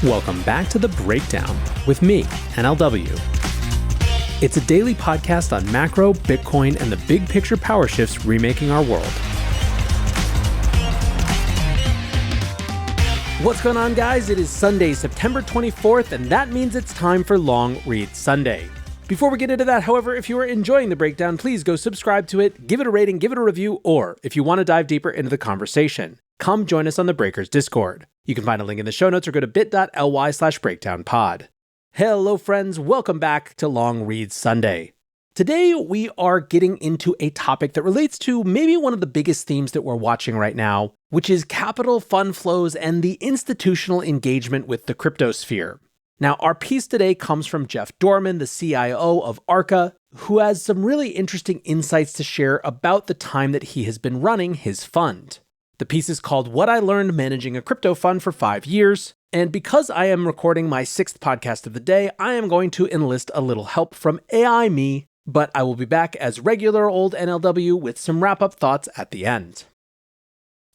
Welcome back to The Breakdown with me, NLW. It's a daily podcast on macro, Bitcoin, and the big picture power shifts remaking our world. What's going on, guys? It is Sunday, September 24th, and that means it's time for Long Read Sunday. Before we get into that, however, if you are enjoying The Breakdown, please go subscribe to it, give it a rating, give it a review, or if you want to dive deeper into the conversation, come join us on the Breakers Discord. You can find a link in the show notes or go to bit.ly/breakdownpod. Hello, friends. Welcome back to Long Read Sunday. Today, we are getting into a topic that relates to maybe one of the biggest themes that we're watching right now, which is capital fund flows and the institutional engagement with the crypto sphere. Now, our piece today comes from Jeff Dorman, the CIO of Arca, who has some really interesting insights to share about the time that he has been running his fund. The piece is called What I Learned Managing a Crypto Fund for 5 Years, and because I am recording my 6th podcast of the day, I am going to enlist a little help from AI me, but I will be back as regular old NLW with some wrap-up thoughts at the end.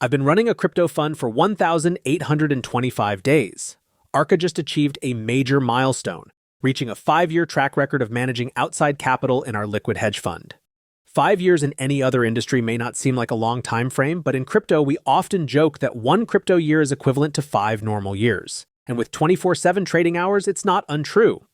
I've been running a crypto fund for 1,825 days. Arca just achieved a major milestone, reaching a 5-year track record of managing outside capital in our liquid hedge fund. 5 years in any other industry may not seem like a long time frame, but in crypto, we often joke that 1 crypto year is equivalent to 5 normal years. And with 24/7 trading hours, it's not untrue.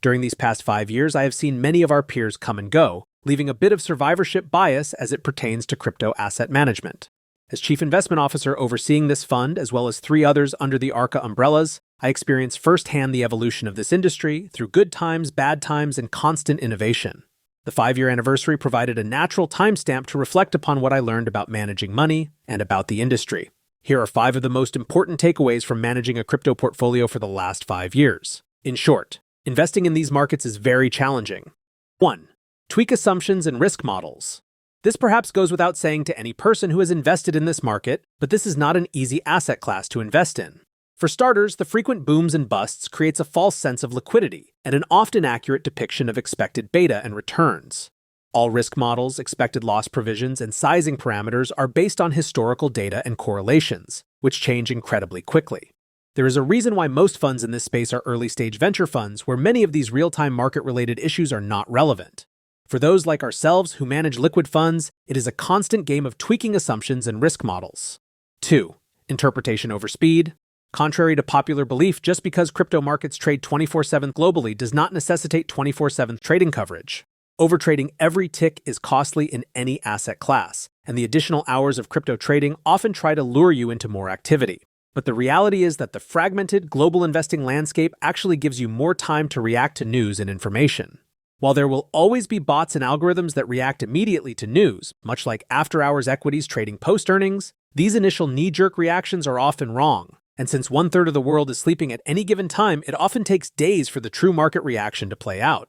During these past 5 years, I have seen many of our peers come and go, leaving a bit of survivorship bias as it pertains to crypto asset management. As Chief Investment Officer overseeing this fund, as well as 3 others under the Arca umbrellas, I experienced firsthand the evolution of this industry through good times, bad times, and constant innovation. The 5-year anniversary provided a natural timestamp to reflect upon what I learned about managing money and about the industry. Here are 5 of the most important takeaways from managing a crypto portfolio for the last 5 years. In short, investing in these markets is very challenging. 1. Tweak assumptions and risk models. This perhaps goes without saying to any person who has invested in this market, but this is not an easy asset class to invest in. For starters, the frequent booms and busts creates a false sense of liquidity and an often accurate depiction of expected beta and returns. All risk models, expected loss provisions, and sizing parameters are based on historical data and correlations, which change incredibly quickly. There is a reason why most funds in this space are early-stage venture funds, where many of these real-time market-related issues are not relevant. For those like ourselves who manage liquid funds, it is a constant game of tweaking assumptions and risk models. 2. Interpretation over speed. Contrary to popular belief, just because crypto markets trade 24/7 globally does not necessitate 24/7 trading coverage. Overtrading every tick is costly in any asset class, and the additional hours of crypto trading often try to lure you into more activity. But the reality is that the fragmented global investing landscape actually gives you more time to react to news and information. While there will always be bots and algorithms that react immediately to news, much like after-hours equities trading post-earnings, these initial knee-jerk reactions are often wrong. And since 1/3 of the world is sleeping at any given time, it often takes days for the true market reaction to play out.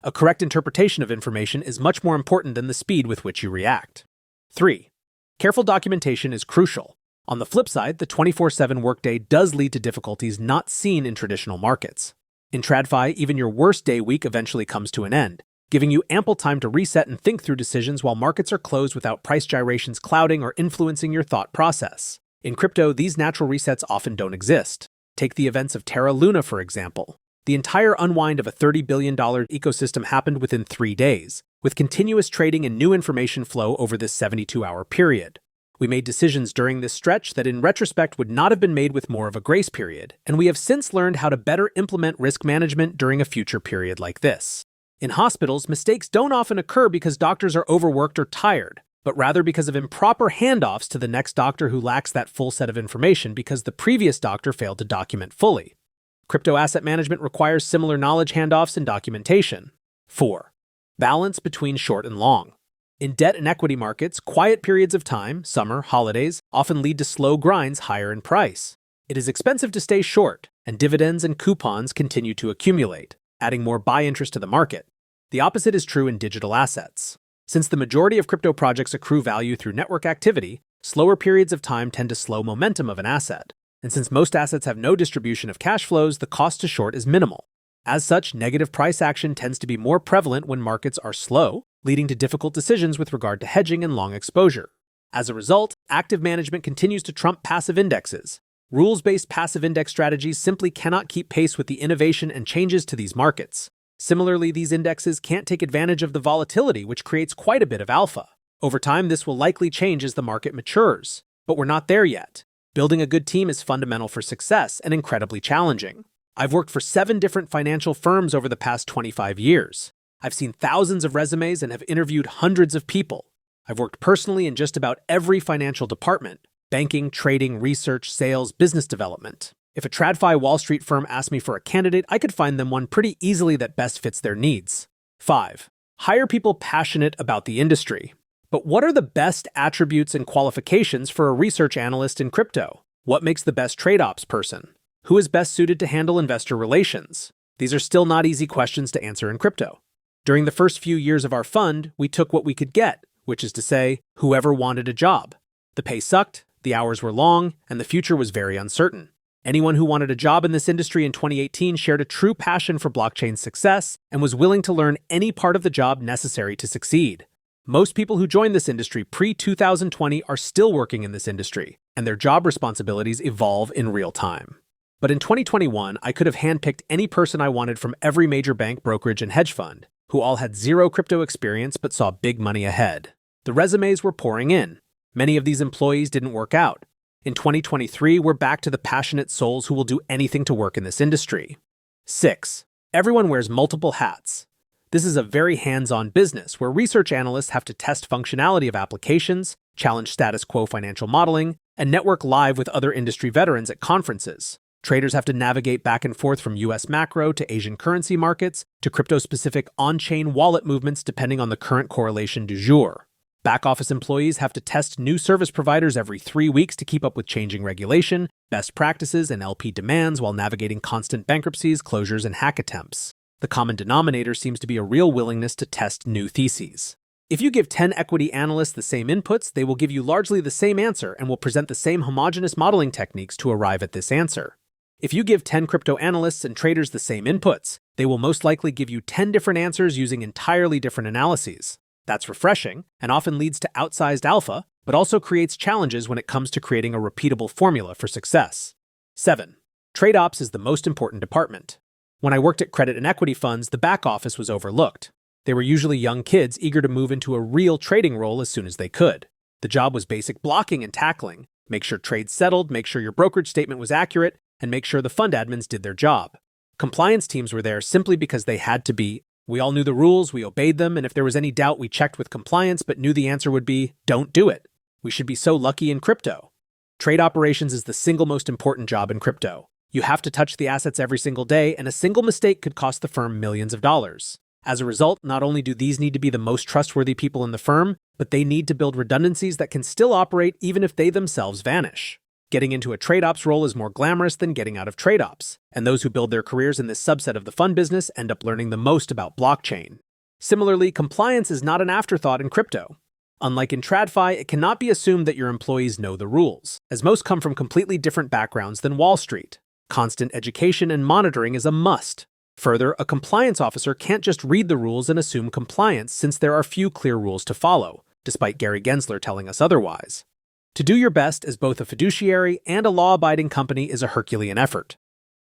A correct interpretation of information is much more important than the speed with which you react. 3. Careful documentation is crucial. On the flip side, the 24/7 workday does lead to difficulties not seen in traditional markets. In TradFi, even your worst day week eventually comes to an end, giving you ample time to reset and think through decisions while markets are closed without price gyrations clouding or influencing your thought process. In crypto, these natural resets often don't exist. Take the events of Terra Luna, for example. The entire unwind of a $30 billion ecosystem happened within 3 days, with continuous trading and new information flow over this 72-hour period. We made decisions during this stretch that in retrospect would not have been made with more of a grace period, and we have since learned how to better implement risk management during a future period like this. In hospitals, mistakes don't often occur because doctors are overworked or tired, but rather because of improper handoffs to the next doctor who lacks that full set of information because the previous doctor failed to document fully. Crypto asset management requires similar knowledge handoffs and documentation. 4. Balance between short and long. In debt and equity markets, quiet periods of time, summer, holidays, often lead to slow grinds higher in price. It is expensive to stay short, and dividends and coupons continue to accumulate, adding more buy interest to the market. The opposite is true in digital assets. Since the majority of crypto projects accrue value through network activity, slower periods of time tend to slow momentum of an asset. And since most assets have no distribution of cash flows, the cost to short is minimal. As such, negative price action tends to be more prevalent when markets are slow, leading to difficult decisions with regard to hedging and long exposure. As a result, active management continues to trump passive indexes. Rules-based passive index strategies simply cannot keep pace with the innovation and changes to these markets. Similarly, these indexes can't take advantage of the volatility, which creates quite a bit of alpha. Over time, this will likely change as the market matures. But we're not there yet. Building a good team is fundamental for success and incredibly challenging. I've worked for 7 different financial firms over the past 25 years. I've seen thousands of resumes and have interviewed hundreds of people. I've worked personally in just about every financial department: banking, trading, research, sales, business development. If a TradFi Wall Street firm asked me for a candidate, I could find them one pretty easily that best fits their needs. 5. Hire people passionate about the industry. But what are the best attributes and qualifications for a research analyst in crypto? What makes the best trade ops person? Who is best suited to handle investor relations? These are still not easy questions to answer in crypto. During the first few years of our fund, we took what we could get, which is to say, whoever wanted a job. The pay sucked, the hours were long, and the future was very uncertain. Anyone who wanted a job in this industry in 2018 shared a true passion for blockchain success and was willing to learn any part of the job necessary to succeed. Most people who joined this industry pre-2020 are still working in this industry, and their job responsibilities evolve in real time. But in 2021, I could have handpicked any person I wanted from every major bank, brokerage, and hedge fund, who all had zero crypto experience but saw big money ahead. The resumes were pouring in. Many of these employees didn't work out. In 2023, we're back to the passionate souls who will do anything to work in this industry. 6. Everyone wears multiple hats. This is a very hands-on business where research analysts have to test functionality of applications, challenge status quo financial modeling, and network live with other industry veterans at conferences. Traders have to navigate back and forth from US macro to Asian currency markets to crypto-specific on-chain wallet movements depending on the current correlation du jour. Back-office employees have to test new service providers every 3 weeks to keep up with changing regulation, best practices, and LP demands while navigating constant bankruptcies, closures, and hack attempts. The common denominator seems to be a real willingness to test new theses. If you give 10 equity analysts the same inputs, they will give you largely the same answer and will present the same homogeneous modeling techniques to arrive at this answer. If you give 10 crypto analysts and traders the same inputs, they will most likely give you 10 different answers using entirely different analyses. That's refreshing and often leads to outsized alpha, but also creates challenges when it comes to creating a repeatable formula for success. 7. Trade ops is the most important department. When I worked at credit and equity funds, the back office was overlooked. They were usually young kids eager to move into a real trading role as soon as they could. The job was basic blocking and tackling, make sure trades settled, make sure your brokerage statement was accurate, and make sure the fund admins did their job. Compliance teams were there simply because they had to be. We all knew the rules, we obeyed them, and if there was any doubt, we checked with compliance but knew the answer would be, don't do it. We should be so lucky in crypto. Trade operations is the single most important job in crypto. You have to touch the assets every single day, and a single mistake could cost the firm millions of dollars. As a result, not only do these need to be the most trustworthy people in the firm, but they need to build redundancies that can still operate even if they themselves vanish. Getting into a trade ops role is more glamorous than getting out of trade ops, and those who build their careers in this subset of the fund business end up learning the most about blockchain. Similarly, compliance is not an afterthought in crypto. Unlike in TradFi, it cannot be assumed that your employees know the rules, as most come from completely different backgrounds than Wall Street. Constant education and monitoring is a must. Further, a compliance officer can't just read the rules and assume compliance since there are few clear rules to follow, despite Gary Gensler telling us otherwise. To do your best as both a fiduciary and a law-abiding company is a Herculean effort.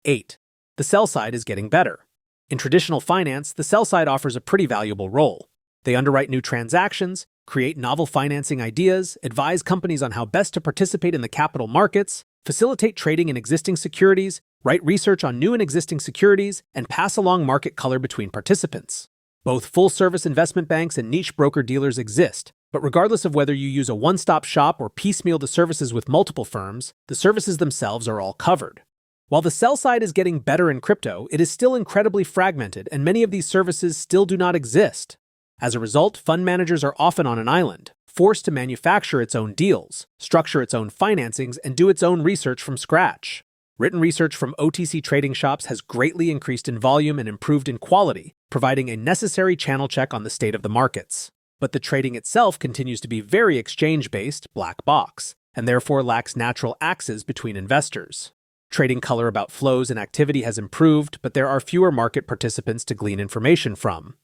8. The sell side is getting better. In traditional finance, the sell side offers a pretty valuable role. They underwrite new transactions, create novel financing ideas, advise companies on how best to participate in the capital markets, facilitate trading in existing securities, write research on new and existing securities, and pass along market color between participants. Both full-service investment banks and niche broker-dealers exist, but regardless of whether you use a one-stop shop or piecemeal the services with multiple firms, the services themselves are all covered. While the sell side is getting better in crypto, it is still incredibly fragmented, and many of these services still do not exist. As a result, fund managers are often on an island, forced to manufacture its own deals, structure its own financings, and do its own research from scratch. Written research from OTC trading shops has greatly increased in volume and improved in quality, providing a necessary channel check on the state of the markets. But the trading itself continues to be very exchange-based, black box, and therefore lacks natural axes between investors. Trading color about flows and activity has improved, but there are fewer market participants to glean information from.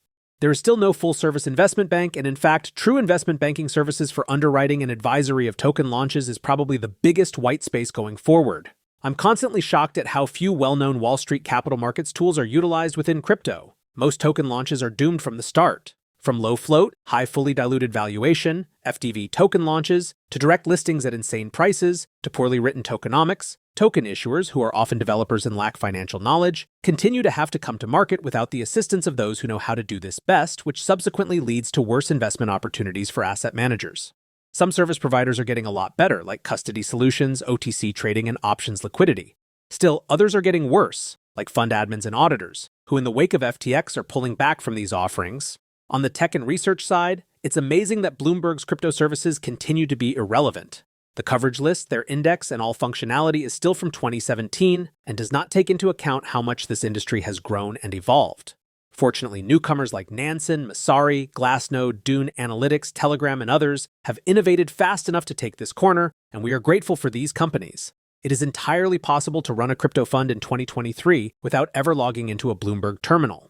There is still no full-service investment bank, and in fact, true investment banking services for underwriting and advisory of token launches is probably the biggest white space going forward. I'm constantly shocked at how few well-known Wall Street capital markets tools are utilized within crypto. Most token launches are doomed from the start. From low float, high fully diluted valuation, FDV token launches, to direct listings at insane prices, to poorly written tokenomics, token issuers, who are often developers and lack financial knowledge, continue to have to come to market without the assistance of those who know how to do this best, which subsequently leads to worse investment opportunities for asset managers. Some service providers are getting a lot better, like custody solutions, OTC trading, and options liquidity. Still, others are getting worse, like fund admins and auditors, who in the wake of FTX are pulling back from these offerings. On the tech and research side, it's amazing that Bloomberg's crypto services continue to be irrelevant. The coverage list, their index, and all functionality is still from 2017 and does not take into account how much this industry has grown and evolved. Fortunately, newcomers like Nansen, Messari, Glassnode, Dune Analytics, Telegram, and others have innovated fast enough to take this corner, and we are grateful for these companies. It is entirely possible to run a crypto fund in 2023 without ever logging into a Bloomberg terminal.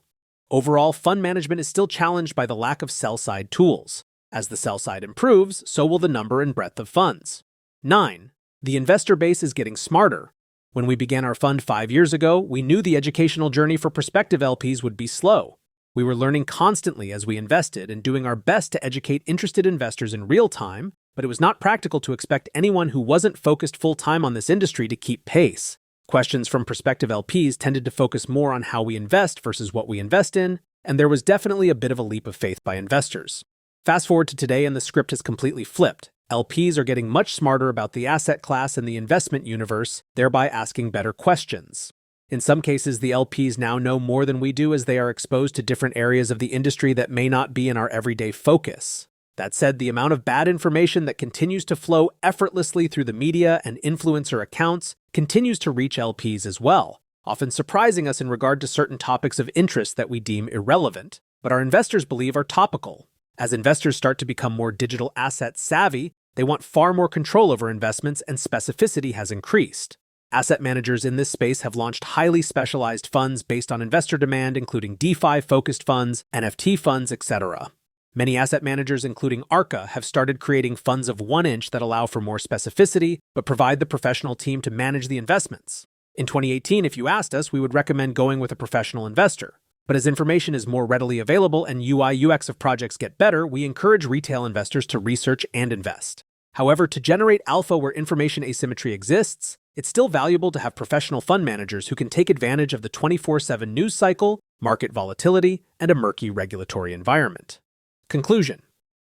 Overall, fund management is still challenged by the lack of sell-side tools. As the sell side improves, so will the number and breadth of funds. 9. The investor base is getting smarter. When we began our fund 5 years ago, we knew the educational journey for prospective LPs would be slow. We were learning constantly as we invested and doing our best to educate interested investors in real time, but it was not practical to expect anyone who wasn't focused full-time on this industry to keep pace. Questions from prospective LPs tended to focus more on how we invest versus what we invest in, and there was definitely a bit of a leap of faith by investors. Fast forward to today and the script has completely flipped. LPs are getting much smarter about the asset class and the investment universe, thereby asking better questions. In some cases, the LPs now know more than we do as they are exposed to different areas of the industry that may not be in our everyday focus. That said, the amount of bad information that continues to flow effortlessly through the media and influencer accounts continues to reach LPs as well, often surprising us in regard to certain topics of interest that we deem irrelevant, but our investors believe are topical. As investors start to become more digital asset savvy, they want far more control over investments, and specificity has increased. Asset managers in this space have launched highly specialized funds based on investor demand, including DeFi-focused funds, NFT funds, etc. Many asset managers, including Arca, have started creating funds of 1 inch that allow for more specificity, but provide the professional team to manage the investments. In 2018, if you asked us, we would recommend going with a professional investor. But as information is more readily available and UI/UX of projects get better, we encourage retail investors to research and invest. However, to generate alpha where information asymmetry exists, it's still valuable to have professional fund managers who can take advantage of the 24/7 news cycle, market volatility, and a murky regulatory environment. Conclusion.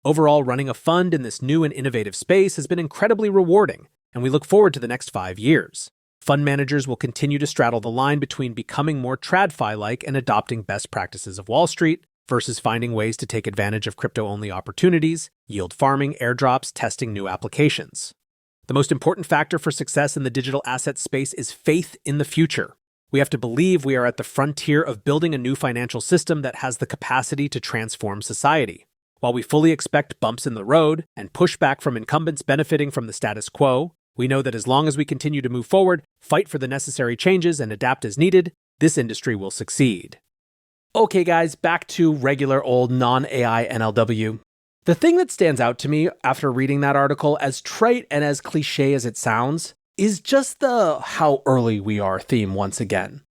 Overall, running a fund in this new and innovative space has been incredibly rewarding, and we look forward to the next 5 years. Fund managers will continue to straddle the line between becoming more TradFi-like and adopting best practices of Wall Street versus finding ways to take advantage of crypto-only opportunities, yield farming, airdrops, testing new applications. The most important factor for success in the digital asset space is faith in the future. We have to believe we are at the frontier of building a new financial system that has the capacity to transform society. While we fully expect bumps in the road and pushback from incumbents benefiting from the status quo, we know that as long as we continue to move forward, fight for the necessary changes, and adapt as needed, this industry will succeed. Okay guys, back to regular old non-AI NLW. The thing that stands out to me after reading that article, as trite and as cliche as it sounds, is just the how early we are theme once again.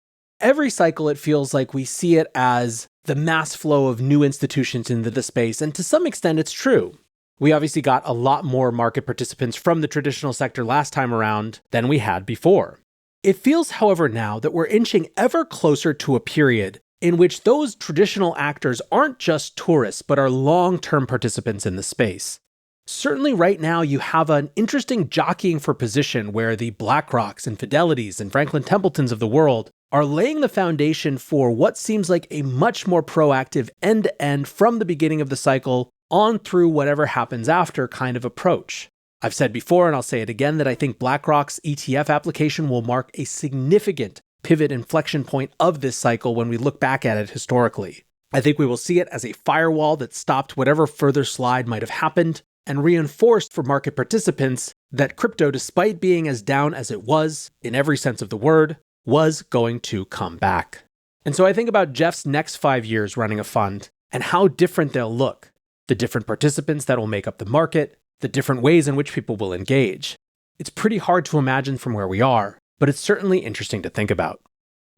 Every cycle it feels like we see it as the mass flow of new institutions into the space, and to some extent it's true. We obviously got a lot more market participants from the traditional sector last time around than we had before. It feels, however, now that we're inching ever closer to a period in which those traditional actors aren't just tourists, but are long-term participants in the space. Certainly right now you have an interesting jockeying for position where the BlackRocks and Fidelities and Franklin Templetons of the world are laying the foundation for what seems like a much more proactive end-to-end from the beginning of the cycle on through whatever happens after kind of approach. I've said before, and I'll say it again, that I think BlackRock's ETF application will mark a significant pivot inflection point of this cycle when we look back at it historically. I think we will see it as a firewall that stopped whatever further slide might have happened and reinforced for market participants that crypto, despite being as down as it was, in every sense of the word, was going to come back. And so I think about Jeff's next 5 years running a fund and how different they'll look, the different participants that will make up the market, the different ways in which people will engage. It's pretty hard to imagine from where we are, but it's certainly interesting to think about.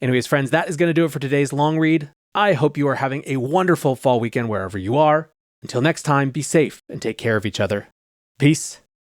Anyways, friends, that is going to do it for today's long read. I hope you are having a wonderful fall weekend wherever you are. Until next time, be safe and take care of each other. Peace.